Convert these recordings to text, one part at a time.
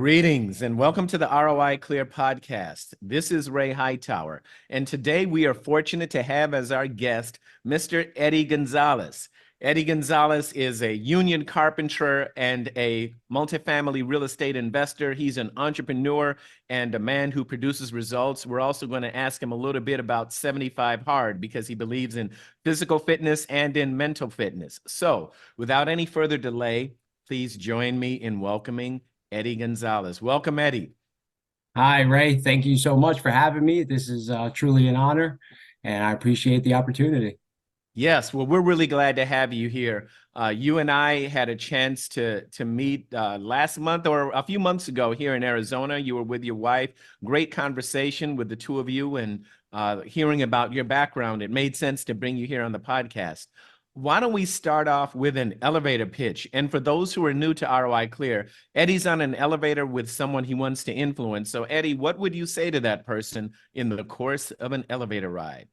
Greetings and welcome to the ROI Clear podcast. This is Ray Hightower, and today we are fortunate to have as our guest Mr. Eddie Gonzalez. Eddie Gonzalez is a union carpenter and a multifamily real estate investor. He's an entrepreneur and a man who produces results. We're also going to ask him a little bit about 75 Hard because he believes in physical fitness and in mental fitness. So without any further delay, please join me in welcoming Eddie Gonzalez. Welcome, Eddie. Hi, Ray. Thank you so much for having me. This is truly an honor, and I appreciate the opportunity. Yes, well, we're really glad to have you here. You and I had a chance to meet last month or a few months ago here in Arizona. You were with your wife. Great conversation with the two of you, and hearing about your background, it made sense to bring you here on the podcast. Why don't we start off with an elevator pitch? And for those who are new to ROI Clear, Eddie's on an elevator with someone he wants to influence. So Eddie, what would you say to that person in the course of an elevator ride?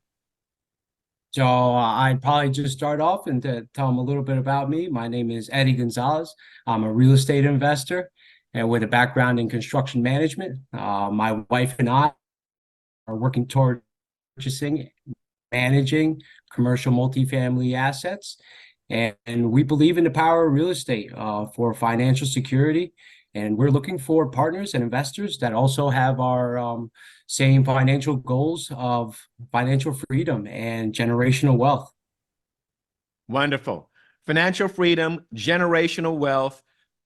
So I'd probably just start off and to tell them a little bit about me. My name is Eddie Gonzalez. I'm a real estate investor and with a background in construction management. My wife and I are working toward purchasing, managing commercial multifamily assets. And we believe in the power of real estate for financial security. And we're looking for partners and investors that also have our same financial goals of financial freedom and generational wealth. Wonderful. Financial freedom, generational wealth,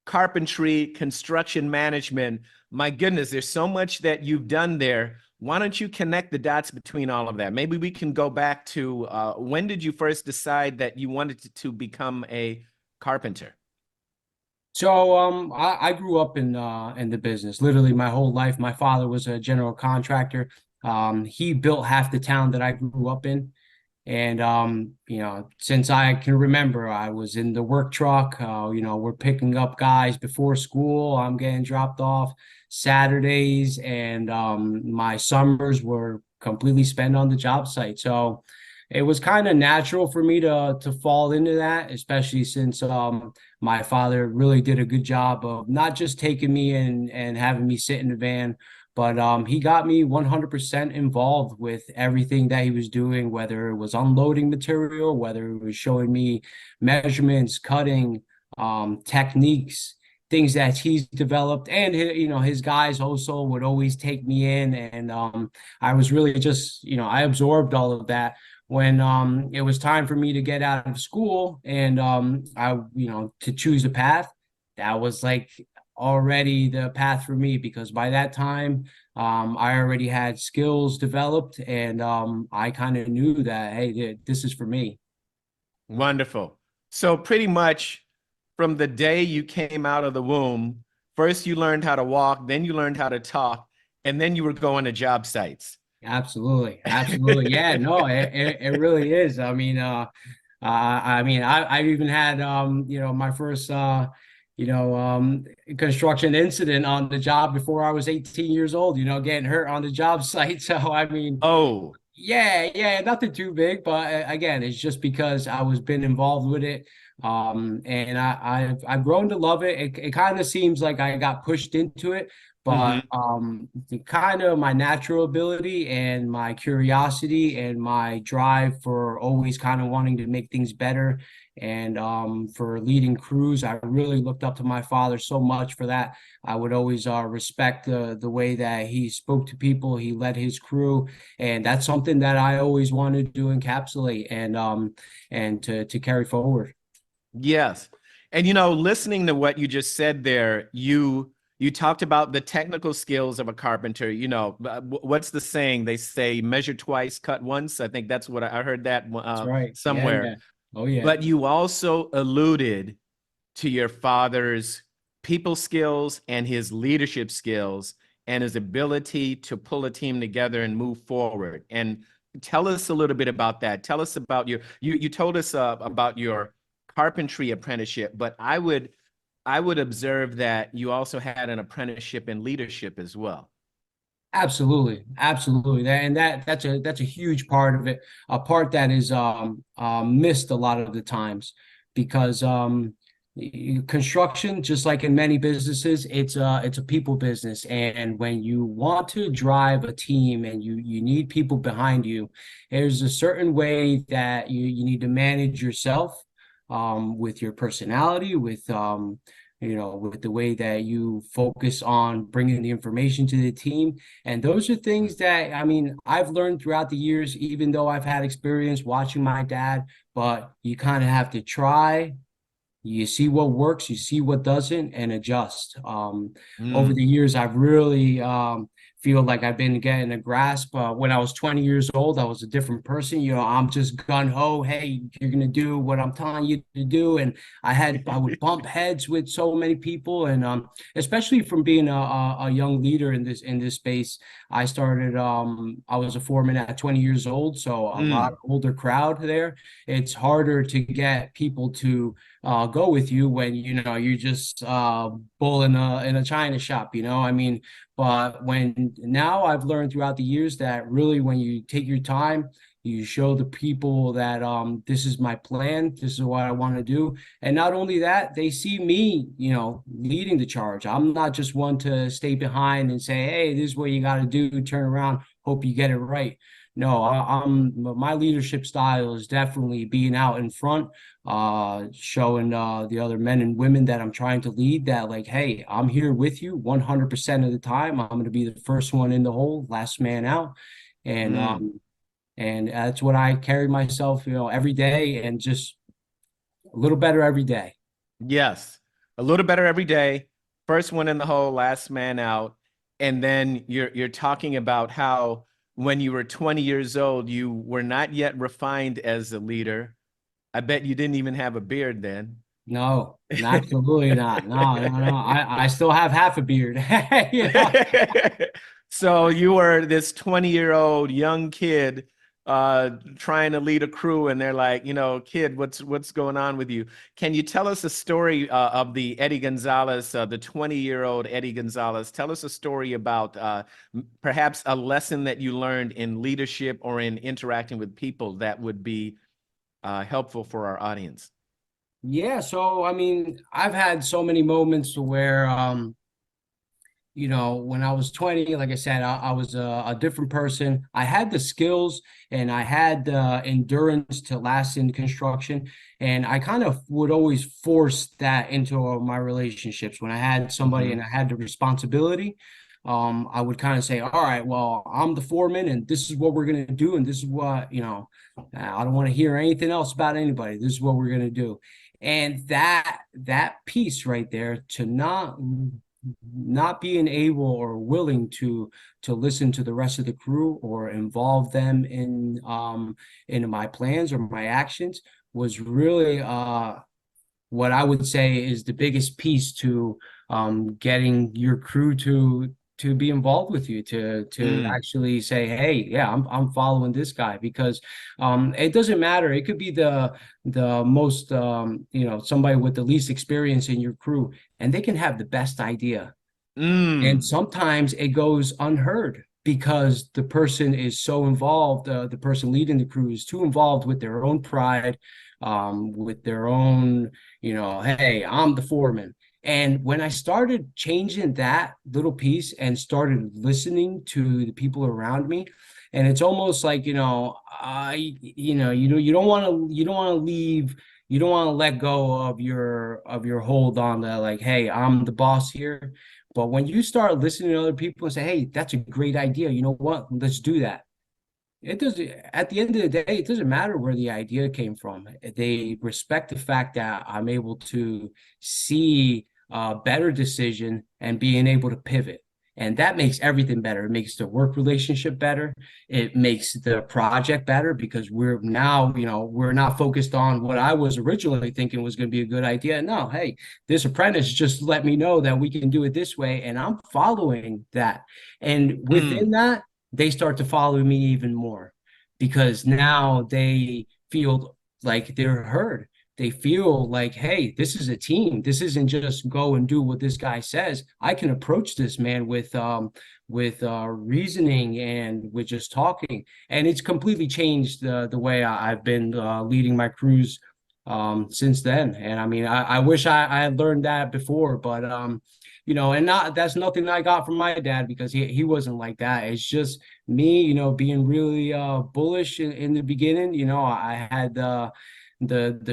carpentry, construction management. My goodness, there's so much that you've done there. Why don't you connect the dots between all of that? Maybe we can go back to when did you first decide that you wanted to become a carpenter? So I grew up in the business literally my whole life. My father was a general contractor. He built half the town that I grew up in. And since I can remember, I was in the work truck. We're picking up guys before school. I'm getting dropped off Saturdays, and my summers were completely spent on the job site. So it was kind of natural for me to fall into that, especially since my father really did a good job of not just taking me in and having me sit in the van, but he got me 100% involved with everything that he was doing, whether it was unloading material, whether it was showing me measurements, cutting, techniques, things that he's developed. And his guys also would always take me in, and I was really just, I absorbed all of that. When it was time for me to get out of school and to choose a path, that was like already the path for me, because by that time I already had skills developed, and I kind of knew that, hey, this is for me. Wonderful. So pretty much from the day you came out of the womb, first you learned how to walk, then you learned how to talk, and then you were going to job sites. Absolutely, absolutely. Yeah, no, it really is. I even had my first construction incident on the job before I was 18 years old, getting hurt on the job site. So Oh, yeah, nothing too big, but again, it's just because I was been involved with it. And I've grown to love it. It kind of seems like I got pushed into it, but mhm. the kind of my natural ability and my curiosity and my drive for always kind of wanting to make things better, and for leading crews, I really looked up to my father so much for that. I would always respect the way that he spoke to people, he led his crew, and that's something that I always wanted to encapsulate and to carry forward. Yes. And listening to what you just said there, you talked about the technical skills of a carpenter. What's the saying? They say measure twice, cut once. I think that's what I heard that That's right. Yeah, somewhere. yeah. Oh yeah. But you also alluded to your father's people skills and his leadership skills and his ability to pull a team together and move forward. And tell us a little bit about that. Tell us about you told us about your carpentry apprenticeship, but I would observe that you also had an apprenticeship in leadership as well. Absolutely, absolutely. That's a huge part of it. A part that is missed a lot of the times, because Construction, just like in many businesses, it's a people business. And when you want to drive a team and you need people behind you, there's a certain way that you need to manage yourself, with your personality, with the way that you focus on bringing the information to the team. And those are things that, I mean, I've learned throughout the years, even though I've had experience watching my dad, but you kind of have to try. You see what works, you see what doesn't, and adjust. Over Mm. the years, I've really feel like I've been getting a grasp. When I was 20 years old, I was a different person. I'm just gun ho. Hey, you're gonna do what I'm telling you to do, and I would bump heads with so many people, and especially from being a young leader in this space. I was a foreman at 20 years old, so a lot Mm. older crowd there. It's harder to get people to go with you when you're just bull in a china shop. I mean, but when now I've learned throughout the years that really when you take your time, you show the people that this is my plan, this is what I want to do. And not only that, they see me, leading the charge. I'm not just one to stay behind and say, hey, this is what you got to do, turn around, hope you get it right. No, my leadership style is definitely being out in front, showing the other men and women that I'm trying to lead that, like, hey, I'm here with you 100% of the time. I'm going to be the first one in the hole, last man out. And Mm. that's what I carry myself, every day, and just a little better every day. Yes. A little better every day. First one in the hole, last man out. And then you're talking about how when you were 20 years old, you were not yet refined as a leader. I bet you didn't even have a beard then. No, absolutely not. No, no, no. I still have half a beard. You know? So you were this 20-year-old young kid trying to lead a crew, and they're like, kid, what's going on with you? Can you tell us a story of the Eddie Gonzalez, the 20-year-old Eddie Gonzalez? Tell us a story about perhaps a lesson that you learned in leadership or in interacting with people that would be helpful for our audience. Yeah, so I mean, I've had so many moments to where when I was 20, like I said, I was a different person. I had the skills and I had the endurance to last in construction. And I kind of would always force that into my relationships. When I had somebody and Hmm. I had the responsibility, I would kind of say, all right, well, I'm the foreman and this is what we're going to do. And this is what, I don't want to hear anything else about anybody. This is what we're going to do. And that piece right there, to not being able or willing to listen to the rest of the crew or involve them in my plans or my actions, was really what I would say is the biggest piece to getting your crew to be involved with you, to Mm. actually say, hey, yeah, I'm following this guy. Because it doesn't matter. It could be the most somebody with the least experience in your crew, and they can have the best idea. And Mm. sometimes it goes unheard because the person is so involved, the person leading the crew is too involved with their own pride, with their own, hey, I'm the foreman. And when I started changing that little piece and started listening to the people around me, and it's almost like, you don't want to leave, you don't want to let go of your hold on the, like, hey, I'm the boss here. But when you start listening to other people and say, hey, that's a great idea, you know what? Let's do that. It doesn't, at the end of the day, it doesn't matter where the idea came from. They respect the fact that I'm able to see a better decision and being able to pivot. And that makes everything better. It makes the work relationship better. It makes the project better because we're now, we're not focused on what I was originally thinking was going to be a good idea. No, hey, this apprentice just let me know that we can do it this way, and I'm following that. And Mm. within that, they start to follow me even more because now they feel like they're heard. They feel like, hey, this is a team. This isn't just go and do what this guy says. I can approach this man with reasoning and with just talking. And it's completely changed the way I've been leading my crews since then. And I mean, I wish I had learned that before, but and not that's nothing I got from my dad because he wasn't like that. It's just me, being really bullish in the beginning. I had the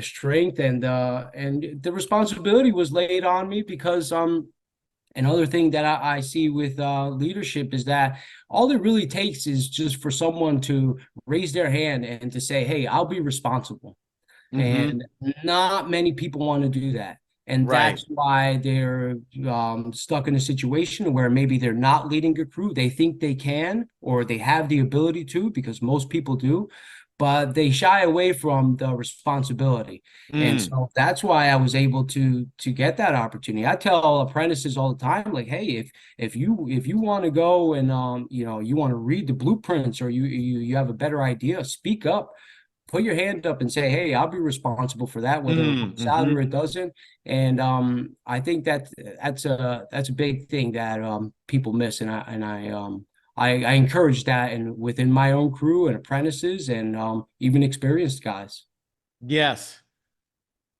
strength and the responsibility was laid on me because another thing that I see with leadership is that all it really takes is just for someone to raise their hand and to say, "Hey, I'll be responsible." Mm-hmm. And not many people want to do that. And Right. that's why they're stuck in a situation where maybe they're not leading a crew. They think they can, or they have the ability to, because most people do, but they shy away from the responsibility. And Mm. so that's why I was able to get that opportunity. I tell apprentices all the time, like, hey, if you want to go and you want to read the blueprints, or you have a better idea, speak up, put your hand up and say, "Hey, I'll be responsible for that, whether it works out Mm-hmm. or it doesn't." And I think that's a big thing that people miss, and I encourage that, and within my own crew and apprentices and even experienced guys. Yes.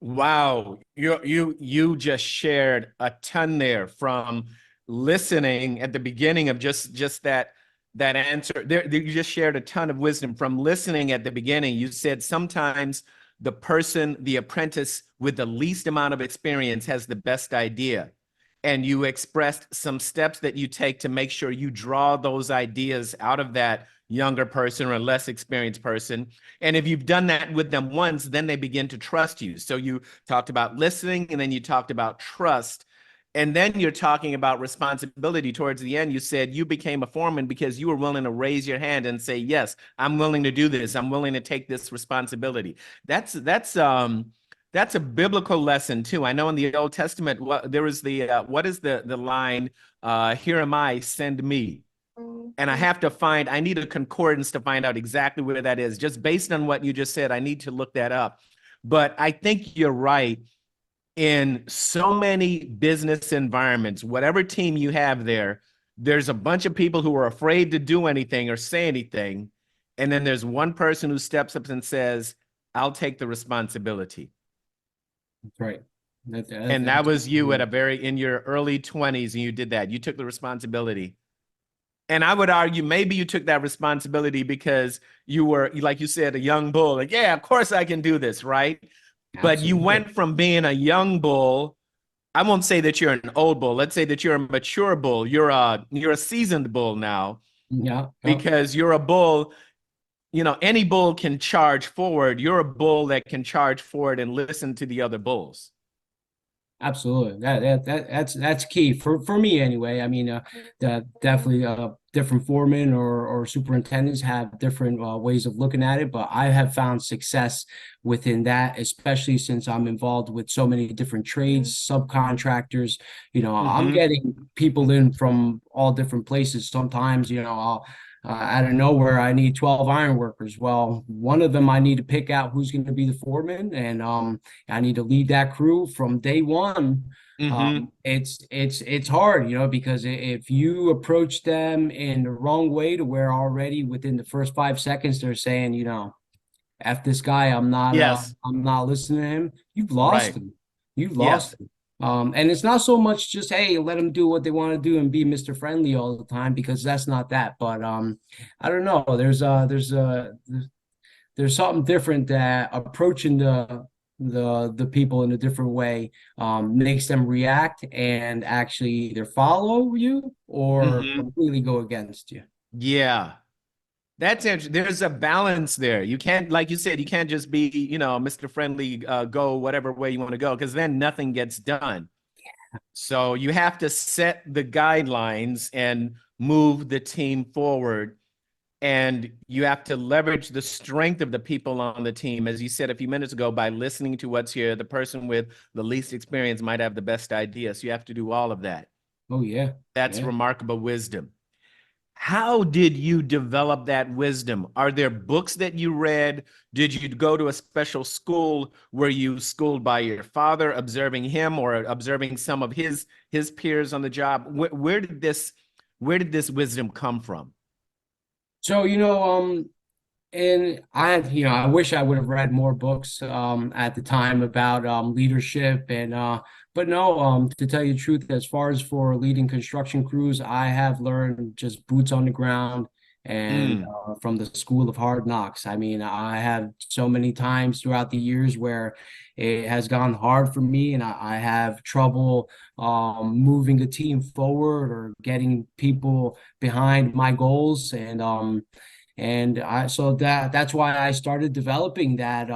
Wow, you just shared a ton there from listening at the beginning of just that answer. You just shared a ton of wisdom from listening at the beginning. You said sometimes the apprentice with the least amount of experience has the best idea. And you expressed some steps that you take to make sure you draw those ideas out of that younger person or less experienced person. And if you've done that with them once, then they begin to trust you. So you talked about listening, and then you talked about trust. And then you're talking about responsibility towards the end. You said you became a foreman because you were willing to raise your hand and say, yes, I'm willing to do this. I'm willing to take this responsibility. That's a biblical lesson too. I know in the Old Testament, there was what is the line, here am I, send me. And I need a concordance to find out exactly where that is. Just based on what you just said, I need to look that up. But I think you're right. In so many business environments, whatever team you have there, there's a bunch of people who are afraid to do anything or say anything. And then there's one person who steps up and says, I'll take the responsibility. That's right. And that That's was you in your early 20s, and you did that. You took the responsibility. And I would argue maybe you took that responsibility because you were, like you said, a young bull. Like, yeah, of course I can do this, right? But you absolutely. went from being a young bull. I won't say that you're an old bull. Let's say that you're a mature bull. You're a seasoned bull now Yeah, yeah. because you're a bull. Any bull can charge forward. You're a bull that can charge forward and listen to the other bulls. Absolutely. That's key for me anyway. I mean, that definitely different foremen or superintendents have different ways of looking at it, but I have found success within that, especially since I'm involved with so many different trades, subcontractors. I'm Mm-hmm. getting people in from all different places. Sometimes, out of nowhere, I need 12 iron workers. Well, one of them I need to pick out who's going to be the foreman, and I need to lead that crew from day one. Mm-hmm. It's hard, because if you approach them in the wrong way, to where already within the first 5 seconds they're saying, F this guy, Yes. I'm not listening to him. You've lost Right. him. You've lost Yes. him. And it's not so much just, hey, let them do what they want to do and be Mr. Friendly all the time, because that's not that. But I don't know. There's something different that approaching the people in a different way makes them react and actually either follow you or Mm-hmm. completely go against you. Yeah. That's interesting. There's a balance there. You can't, like you said, you can't just be, Mr. Friendly, go whatever way you want to go, because then nothing gets done. So you have to set the guidelines and move the team forward. And you have to leverage the strength of the people on the team. As you said a few minutes ago, by listening to what's here, the person with the least experience might have the best idea. So you have to do all of that. Oh yeah, That's yeah. remarkable wisdom. How did you develop that wisdom? Are there books that you read? Did you go to a special school? Were you schooled by your father, observing him or observing some of his peers on the job? Where did this wisdom come from? So And I wish I would have read more books at the time about leadership but no, to tell you the truth, as far as for leading construction crews, I have learned just boots on the ground and Mm, from the school of hard knocks. I mean, I have so many times throughout the years where it has gone hard for me and I have trouble moving a team forward or getting people behind my goals and I so that's why I started developing that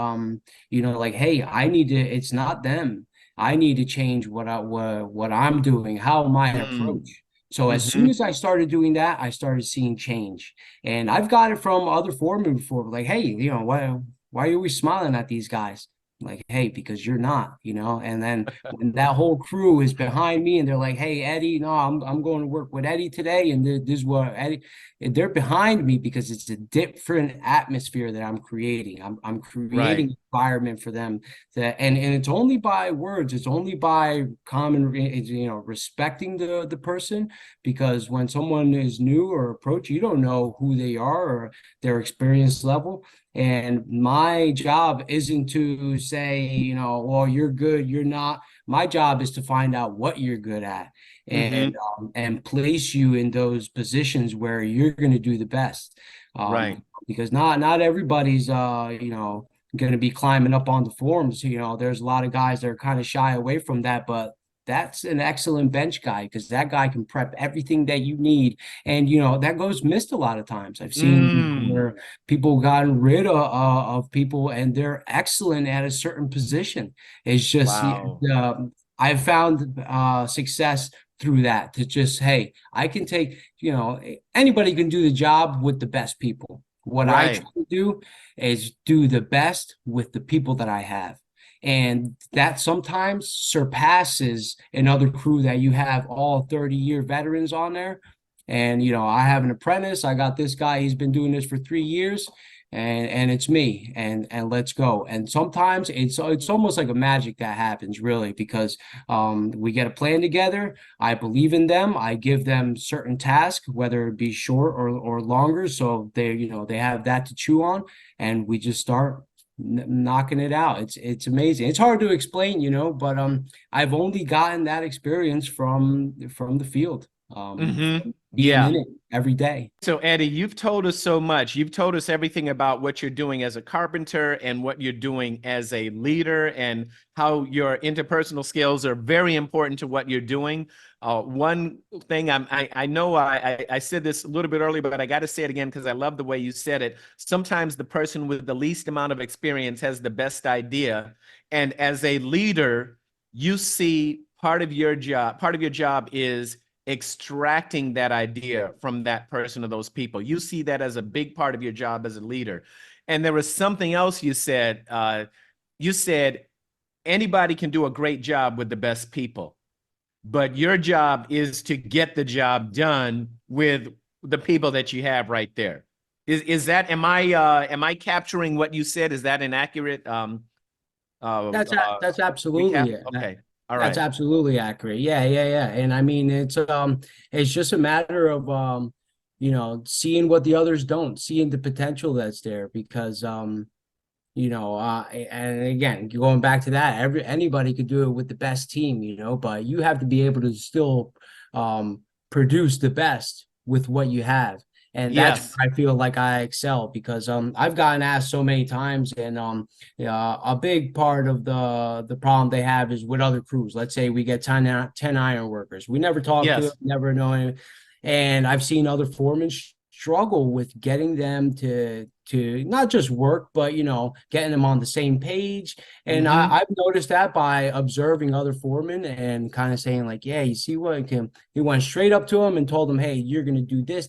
like, hey, I need to, it's not them. I need to change what I'm doing, how my mm, approach. So as mm-hmm, soon as I started doing that, I started seeing change. And I've got it from other foremen before, like, hey, why are we smiling at these guys? Like, hey, because you're not, and then when that whole crew is behind me and they're like, hey, Eddie, no, I'm going to work with Eddie today, and this is what Eddie, they're behind me because it's a different atmosphere that I'm creating. I'm right. creating an environment for them that, and it's only by words, it's only by respecting the person, because when someone is new or approach, you don't know who they are or their experience level. And my job isn't to say, well, you're good, you're not. My job is to find out what you're good at and Mm-hmm, and place you in those positions where you're going to do the best. right. Because not everybody's going to be climbing up on the forms. There's a lot of guys that are kind of shy away from that, but that's an excellent bench guy because that guy can prep everything that you need. And that goes missed a lot of times. I've seen Mm, where people gotten rid of people and they're excellent at a certain position. It's just wow. I've found success through that, to just, hey, I can take, anybody can do the job with the best people. What I try Right. to do is do the best with the people that I have. And that sometimes surpasses another crew that you have all 30-year veterans on there. And, I have an apprentice. I got this guy. He's been doing this for 3 years and it's me and let's go. And sometimes it's almost like a magic that happens, really, because we get a plan together. I believe in them. I give them certain tasks, whether it be short or longer, so they have that to chew on, and we just start knocking it out. It's amazing. It's hard to explain, but I've only gotten that experience from the field, Mm-hmm. being Yeah. in it every day. So, Eddie, you've told us so much. You've told us everything about what you're doing as a carpenter and what you're doing as a leader and how your interpersonal skills are very important to what you're doing. One thing I know I said this a little bit earlier, but I got to say it again because I love the way you said it. Sometimes the person with the least amount of experience has the best idea. And as a leader, you see part of your job is extracting that idea from that person or those people. You see that as a big part of your job as a leader. And there was something else you said. You said anybody can do a great job with the best people, but your job is to get the job done with the people that you have right there. Is that am I capturing what you said? Is that an accurate uh, uh, That's recap? absolutely it. Okay. All That's right. absolutely accurate. Yeah, yeah, yeah. And I mean, it's just a matter of seeing what the others don't, seeing the potential that's there, because and again, going back to that, anybody could do it with the best team, but you have to be able to still produce the best with what you have. And that's Yes. where I feel like I excel, because I've gotten asked so many times, and yeah, a big part of the problem they have is with other crews. Let's say we get 10 iron workers. We never talk to them, Yes. never know any, and I've seen other foremen struggle with getting them to not just work, but getting them on the same page. And Mm-hmm. I've noticed that by observing other foremen and kind of saying, like, yeah, you see what can, he went straight up to him and told him, hey, you're going to do this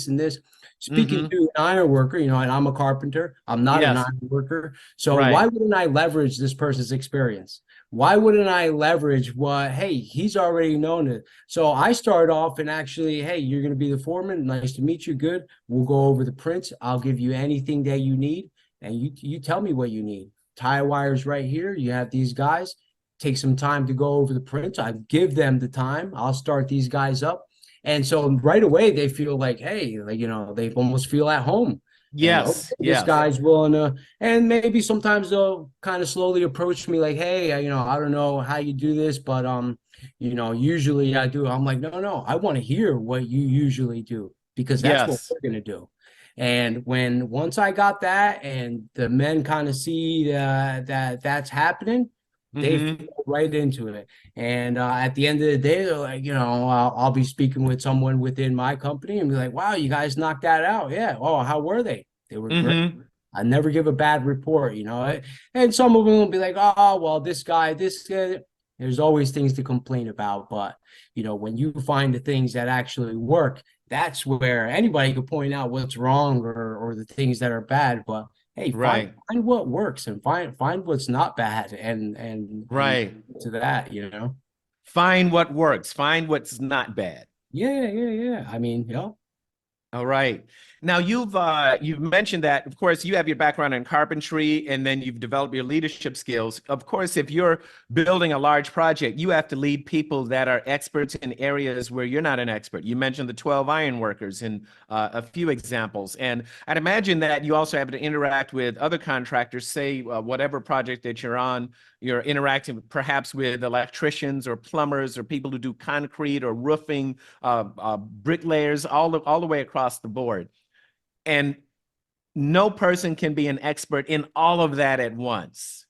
and this. Speaking Mm-hmm. to an iron worker, and I'm a carpenter, I'm not an Yes. iron worker, so why Right. wouldn't I leverage this person's experience? Why wouldn't I leverage what, hey, he's already known it? So I start off and actually, hey, you're going to be the foreman. Nice to meet you. Good. We'll go over the prints. I'll give you anything that you need, and you tell me what you need. Tie wires right here. You have these guys. Take some time to go over the prints. I give them the time. I'll start these guys up, and so right away they feel like, hey, like they almost feel at home. And okay, Yes, this yes. guy's willing to, and maybe sometimes they'll kind of slowly approach me like, hey, I don't know how you do this, but usually I do. I'm like, no, I want to hear what you usually do because that's what Yes. we're gonna do. And once I got that, and the men kind of see that that's happening, they Mm-hmm. fall right into it. And at the end of the day, they're like, I'll be speaking with someone within my company and be like, wow, you guys knocked that out. Yeah. Oh, how were they? They were great. Mm-hmm. I never give a bad report. And some of them will be like, oh, well, this guy. There's always things to complain about. But, when you find the things that actually work, that's where anybody could point out what's wrong or the things that are bad. But hey, find Right. find what works and find what's not bad and Right. to that. Find what works. Find what's not bad. Yeah. I mean, All right. Now you've mentioned that, of course, you have your background in carpentry and then you've developed your leadership skills. Of course, if you're building a large project, you have to lead people that are experts in areas where you're not an expert. You mentioned the 12 iron workers in a few examples. And I'd imagine that you also have to interact with other contractors, say whatever project that you're on, you're interacting perhaps with electricians or plumbers or people who do concrete or roofing, bricklayers, all the way across the board. And no person can be an expert in all of that at once.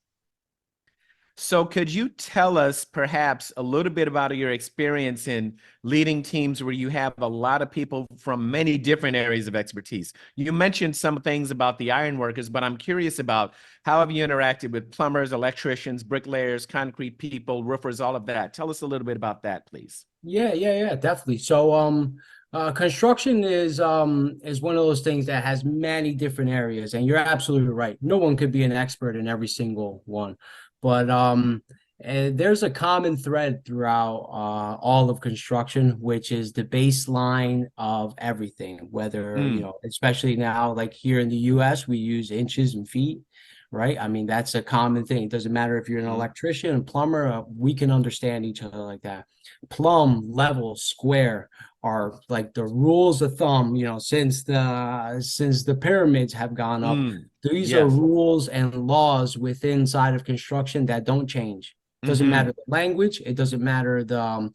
So could you tell us perhaps a little bit about your experience in leading teams where you have a lot of people from many different areas of expertise? You mentioned some things about the ironworkers, but I'm curious about how have you interacted with plumbers, electricians, bricklayers, concrete people, roofers, all of that. Tell us a little bit about that, please. yeah, definitely. So, construction is one of those things that has many different areas, and you're absolutely right. No one could be an expert in every single one, but and there's a common thread throughout all of construction, which is the baseline of everything. Whether Mm, especially now, like here in the U.S., we use inches and feet. Right. I mean, that's a common thing. It doesn't matter if you're an mhm, electrician, a plumber, we can understand each other like that. Plumb, level, square are like the rules of thumb, since the pyramids have gone up. mm, These are yes. rules and laws within inside of construction that don't change. Doesn't matter Hmm. the language, it doesn't matter the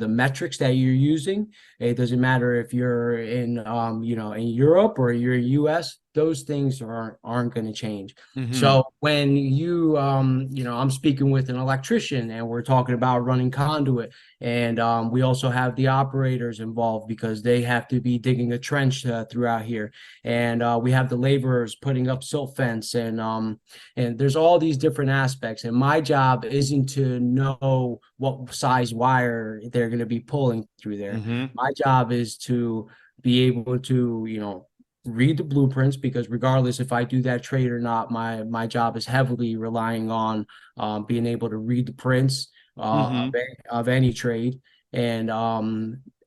metrics that you're using. It doesn't matter if you're in Europe or you're US, those things aren't going to change. Hmm. So when I'm speaking with an electrician and we're talking about running conduit, and we also have the operators involved because they have to be digging a trench throughout here. And we have the laborers putting up silt fence, and there's all these different aspects. And my job isn't to know what size wire they're going to be pulling through there. Hmm. My job is to be able to, read the blueprints, because regardless if I do that trade or not, my job is heavily relying on being able to read the prints Hmm. of any trade, and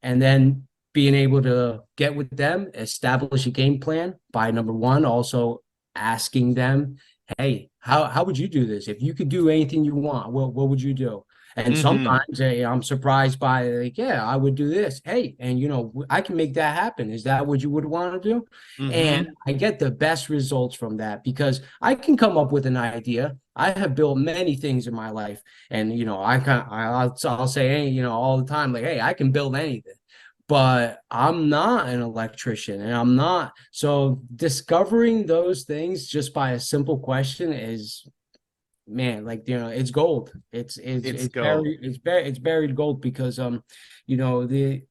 then being able to get with them, establish a game plan by number one, also asking them, hey, how would you do this? If you could do anything you want, what would you do? And Hmm. sometimes I'm surprised by like, yeah, I would do this. Hey, and I can make that happen. Is that what you would want to do? And Hmm. I get the best results from that because I can come up with an idea. I have built many things in my life, and I'll say, hey, all the time, like, hey, I can build anything, but I'm not an electrician, and I'm not. So discovering those things just by a simple question is, man, like, it's gold. It's It's gold. buried gold because the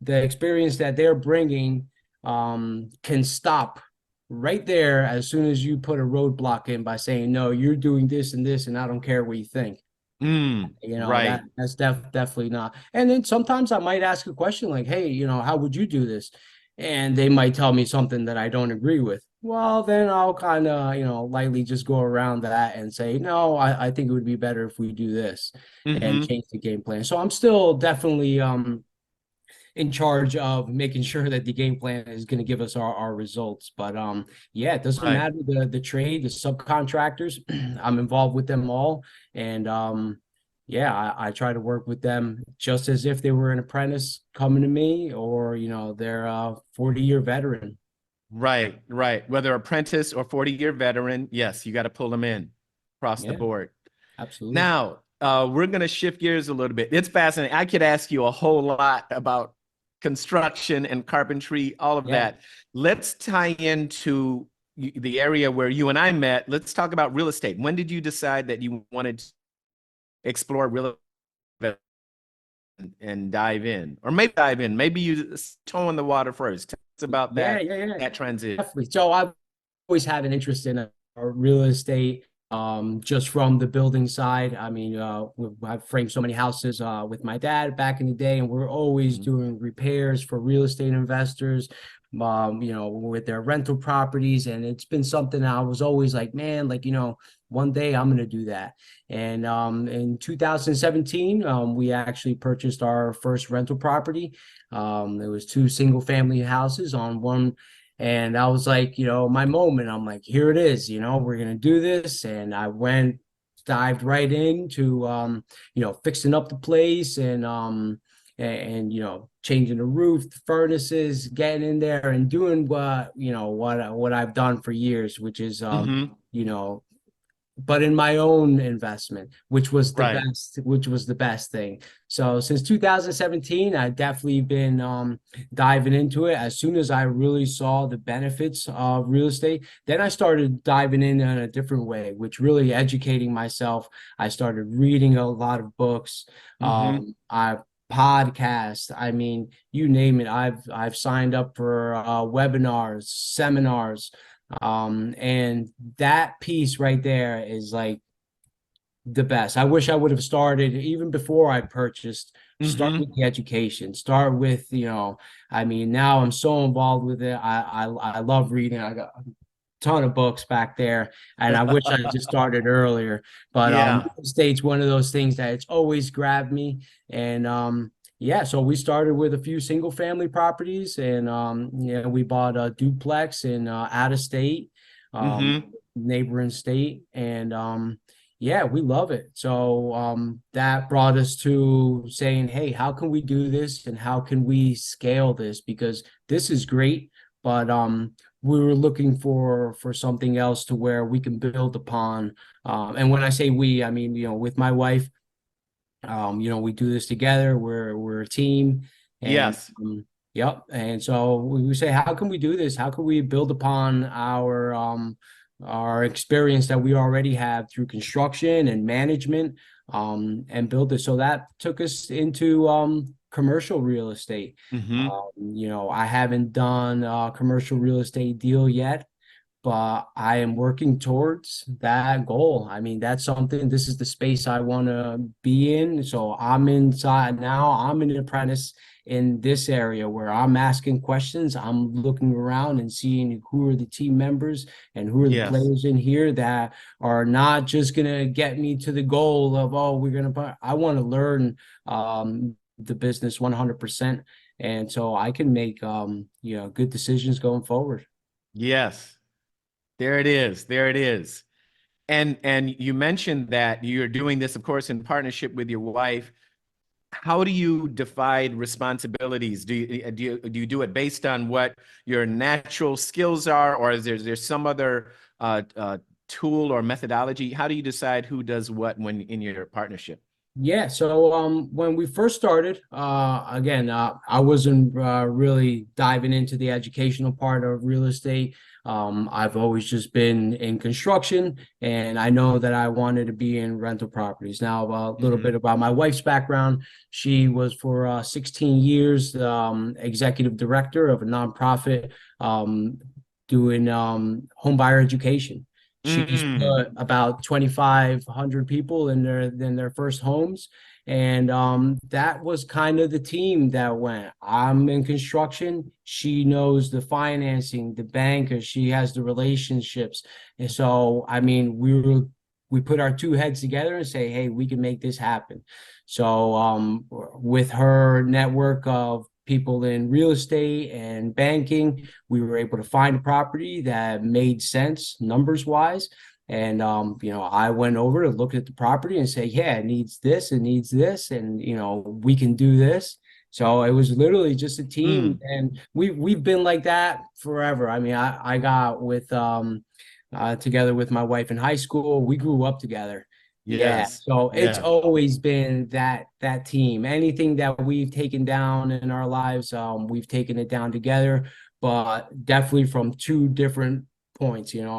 experience that they're bringing can stop right there as soon as you put a roadblock in by saying, no, you're doing this and this, and I don't care what you think. Mm, right. That's definitely not. And then sometimes I might ask a question like, hey, how would you do this? And they might tell me something that I don't agree with. Well, then I'll kind of, lightly just go around that and say, no, I think it would be better if we do this and Hmm. change the game plan. So I'm still definitely in charge of making sure that the game plan is going to give us our results. But yeah, it doesn't Right. matter the trade, the subcontractors. I'm involved with them all, and yeah, I try to work with them just as if they were an apprentice coming to me, or they're a 40-year veteran. Right, right. Whether apprentice or 40-year veteran, yes, you got to pull them in across the Yeah, board. absolutely. Now, we're going to shift gears a little bit. It's fascinating. I could ask you a whole lot about construction and carpentry, all of Yeah. that. Let's tie into the area where you and I met. Let's talk about real estate. When did you decide that you wanted to explore real estate and dive in? Or maybe dive in. Maybe you toe in the water first. Tell us about Yeah, that, yeah, yeah. that transition. Definitely. So I've always had an interest in real estate, just from the building side. I mean, I've framed so many houses with my dad back in the day, and we're always Mhm. doing repairs for real estate investors, with their rental properties. And it's been something I was always like, man, like, one day I'm gonna do that. And in 2017, we actually purchased our first rental property. There was two single family houses on one, and I was like, my moment. I'm like, here it is, we're gonna do this. And I dived right into fixing up the place, and changing the roof, the furnaces, getting in there and doing what I've done for years, which is Mhm. you know but in my own investment, Right. which was the best thing. So since 2017, I've definitely been diving into it. As soon as I really saw the benefits of real estate, then I started diving in a different way, which really educating myself. I started reading a lot of books. Mhm. I Podcasts. I mean, you name it. I've signed up for webinars, seminars, and that piece right there is like the best. I wish I would have started even before I purchased. Start with Mhm. the education. Start with, I mean, now I'm so involved with it. I love reading. I got a ton of books back there, and I wish I had just started earlier. But Yeah. real estate's one of those things that it's always grabbed me. And yeah, so we started with a few single family properties, and yeah, we bought a duplex in out of state, um, Mhm. neighboring state, and yeah, we love it. So that brought us to saying, hey, how can we do this and how can we scale this? Because this is great, but we were looking for something else to where we can build upon. And when I say we, I mean, with my wife, we do this together. We're a team, and Yes. yep. And so we say, how can we do this? How can we build upon our experience that we already have through construction and management, and build this? So that took us into commercial real estate. Mhm. I haven't done a commercial real estate deal yet, but I am working towards that goal. I mean, that's something, this is the space I want to be in. So I'm inside now, I'm an apprentice in this area where I'm asking questions. I'm looking around and seeing who are the team members and who are the Yes. players in here that are not just going to get me to the goal of, oh, we're going to, I want to learn the business 100%. And so I can make, good decisions going forward. Yes. There it is. There it is. And you mentioned that you're doing this, of course, in partnership with your wife. How do you divide responsibilities? Do you do it based on what your natural skills are, or is there some other tool or methodology? How do you decide who does what when in your partnership? Yeah, so when we first started, again, I wasn't really diving into the educational part of real estate. I've always just been in construction, and I know that I wanted to be in rental properties. Now, a little bit Hmm. about my wife's background. She was for 16 years executive director of a nonprofit doing home buyer education. She's Mm. put about 2,500 people in their first homes. And that was kind of the team that went. I'm in construction. She knows the financing, the bankers. She has the relationships. And so, I mean, we put our two heads together and say, hey, we can make this happen. So with her network of people in real estate and banking, we were able to find a property that made sense numbers wise. And I went over to look at the property and say, yeah, it needs this, and we can do this. So it was literally just a team, Mm, and we've been like that forever. I mean, I got with together with my wife in high school. We grew up together. Yeah, yes. so it's Yeah. always been that team. Anything that we've taken down in our lives, we've taken it down together, but definitely from two different points. You know,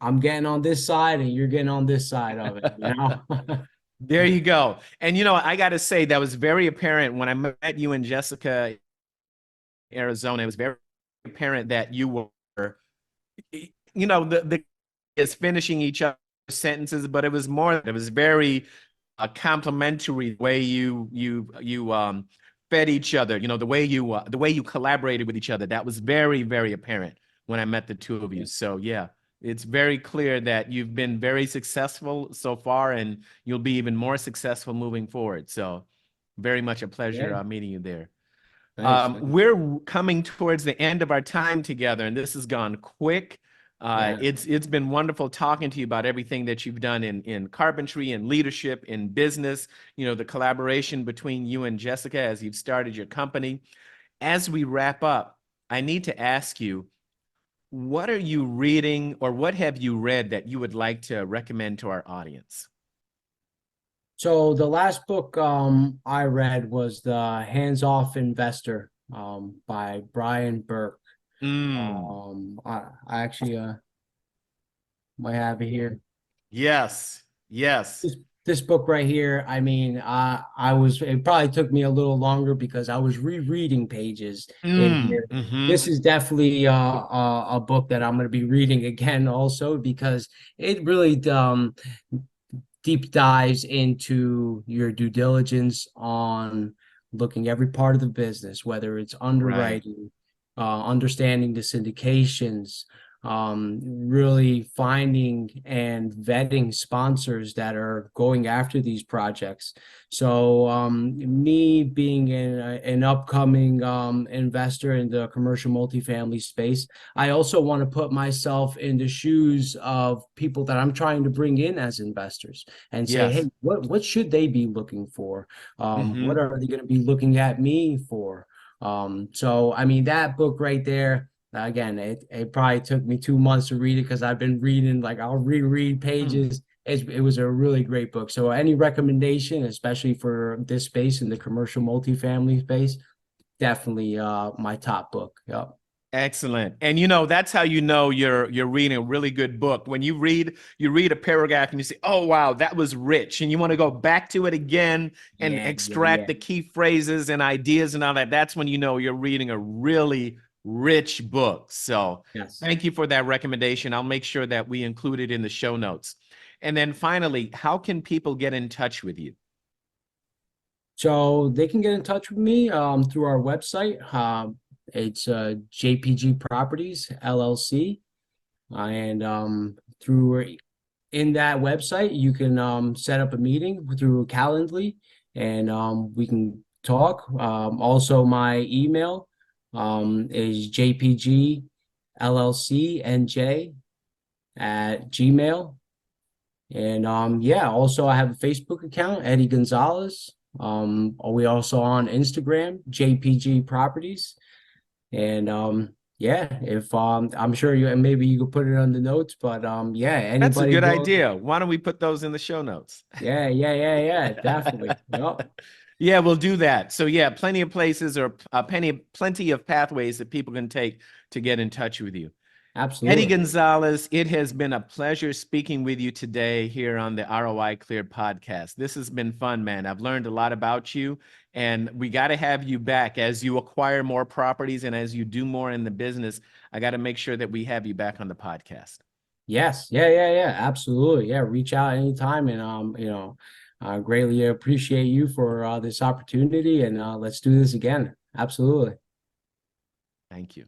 I'm getting on this side and you're getting on this side of it, you know. There you go. And I got to say that was very apparent when I met you and Jessica in Arizona. It was very apparent that you were, the is finishing each other's sentences, but it was more. It was very complimentary the way you fed each other. The way you collaborated with each other. That was very, very apparent when I met the two of you. So yeah, it's very clear that you've been very successful so far, and you'll be even more successful moving forward. So very much a pleasure Yeah, meeting you there. thanks. We're coming towards the end of our time together, and this has gone quick. Yeah. It's been wonderful talking to you about everything that you've done in carpentry and leadership in business. The collaboration between you and Jessica as you've started your company. As we wrap up, I need to ask you, what are you reading or what have you read that you would like to recommend to our audience? So the last book I read was The Hands-Off Investor by Brian Burke. Mm, I actually might have it here. yes, yes. This book right here, I mean, it probably took me a little longer because I was rereading pages in here. Mm-hmm. This is definitely a book that I'm going to be reading again also because it really deep dives into your due diligence on looking every part of the business, whether it's Right. underwriting, understanding the syndications, really finding and vetting sponsors that are going after these projects. So, me being an upcoming investor in the commercial multifamily space, I also want to put myself in the shoes of people that I'm trying to bring in as investors and say, Yes. hey, what should they be looking for? What Mm-hmm. are they going to be looking at me for? So I mean that book right there. Again, it probably took me 2 months to read it because I've been reading like I'll reread pages. It was a really great book. So any recommendation, especially for this space in the commercial multifamily space, definitely my top book. Yep. Excellent. And that's how you're reading a really good book. When you read a paragraph and you say, "Oh wow, that was rich." And you want to go back to it again and Yeah, yeah, extract yeah. the key phrases and ideas and all that. That's when you're reading a really rich book. So, Yes. thank you for that recommendation. I'll make sure that we include it in the show notes. And then finally, how can people get in touch with you? So they can get in touch with me through our website. It's JPG Properties LLC, and through in that website you can set up a meeting through Calendly, and we can talk. Also, my email is JPG LLC NJ at Gmail. And yeah, also I have a Facebook account, Eddie Gonzalez. We also on Instagram, JPG Properties. And yeah, if I'm sure you and maybe you could put it on the notes, but yeah, That's a anybody good willing. idea. Why don't we put those in the show notes? Yeah, yeah, yeah, yeah, definitely. Yep, Yeah, we'll do that. So yeah, plenty of places or plenty of pathways that people can take to get in touch with you. Eddie absolutely. Gonzalez, it has been a pleasure speaking with you today here on the ROI Clear podcast. This has been fun, man. I've learned a lot about you, and we got to have you back as you acquire more properties and as you do more in the business. I got to make sure that we have you back on the podcast. Yes, yeah, yeah, yeah, absolutely. Yeah, reach out anytime, and I greatly appreciate you for this opportunity, and let's do this again. Absolutely. Thank you.